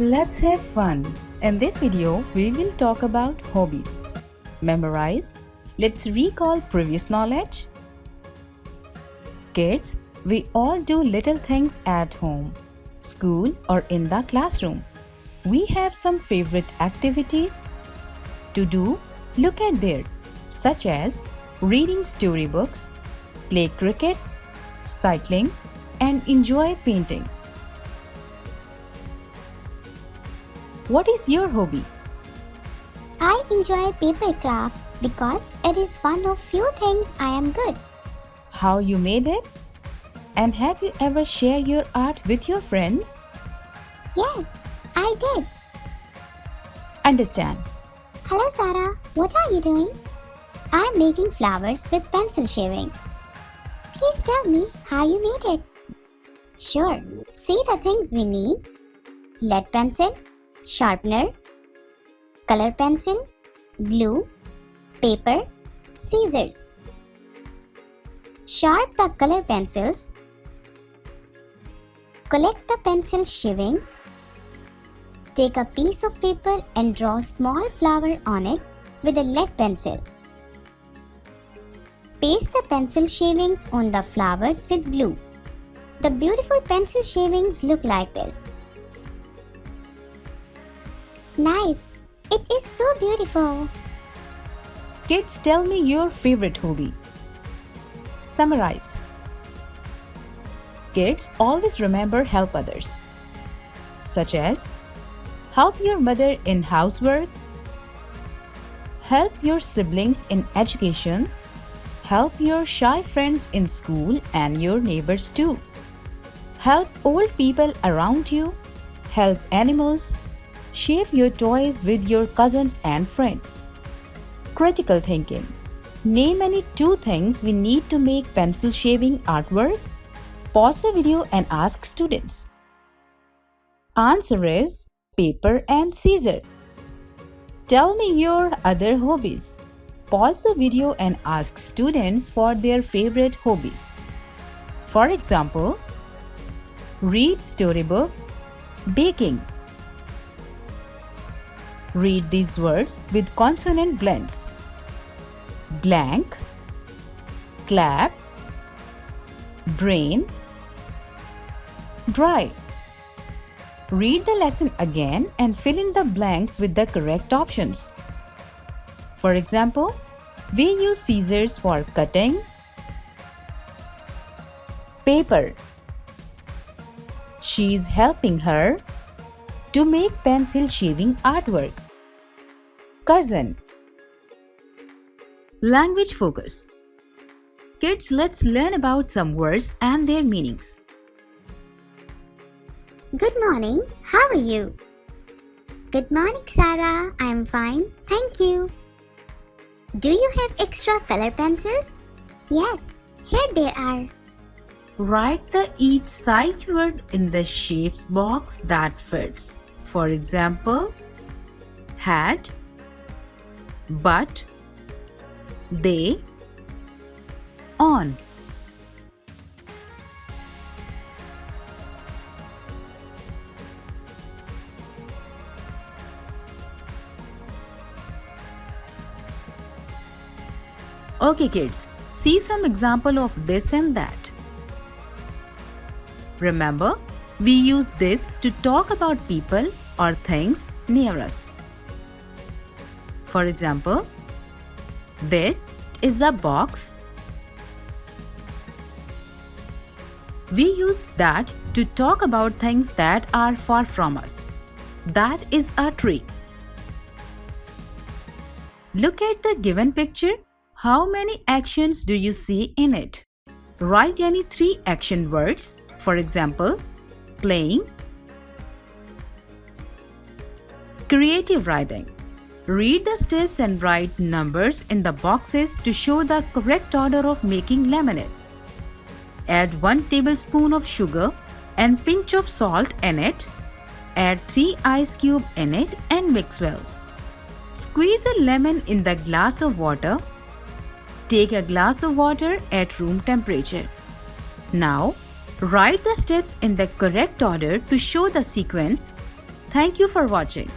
Let's have fun. In this video, we will talk about hobbies. Memorize. Let's recall previous knowledge. Kids, we all do little things at home, school or in the classroom. We have some favorite activities to do. Look at there, such as reading storybooks, play cricket, cycling, and enjoy painting. What is your hobby? I enjoy paper craft because it is one of few things I am good. How you made it? And have you ever shared your art with your friends? Yes, I did. Understand. Hello Sarah, what are you doing? I am making flowers with pencil shaving. Please tell me how you made it. Sure, see the things we need. Lead pencil, sharpener, color pencil, glue, paper, scissors. Sharp the color pencils. Collect the pencil shavings. Take a piece of paper and draw a small flower on it with a lead pencil. Paste the pencil shavings on the flowers with glue. The beautiful pencil shavings look like this. Nice! It is so beautiful. Kids, tell me your favorite hobby. Summarize. Kids, always remember help others, such as help your mother in housework, help your siblings in education, help your shy friends in school and your neighbors too. Help old people around you, help animals, share your toys with your cousins and friends. Critical thinking. Name any two things we need to make pencil shaving artwork. Pause the video and ask students. Answer is paper and scissor. Tell me your other hobbies. Pause the video and ask students for their favorite hobbies. For example, read storybook, baking. Read these words with consonant blends. Blank, clap, brain, dry. Read the lesson again and fill in the blanks with the correct options. For example, we use scissors for cutting, paper. She is helping her to make pencil shaving artwork. Cousin. Language focus. Kids, let's learn about some words and their meanings. Good morning, how are you? Good morning Sarah, I am fine, thank you. Do you have extra color pencils? Yes, here they are. Write the each sight word in the shapes box that fits. For example, hat, but, they, on. Okay kids, see some example of this and that. Remember, we use this to talk about people or things near us. For example, this is a box. We use that to talk about things that are far from us. That is a tree. Look at the given picture. How many actions do you see in it? Write any three action words. For example, playing, creative writing. Read the steps and write numbers in the boxes to show the correct order of making lemonade. Add 1 tablespoon of sugar and pinch of salt in it. Add 3 ice cubes in it and mix well. Squeeze a lemon in the glass of water. Take a glass of water at room temperature. Now, write the steps in the correct order to show the sequence. Thank you for watching.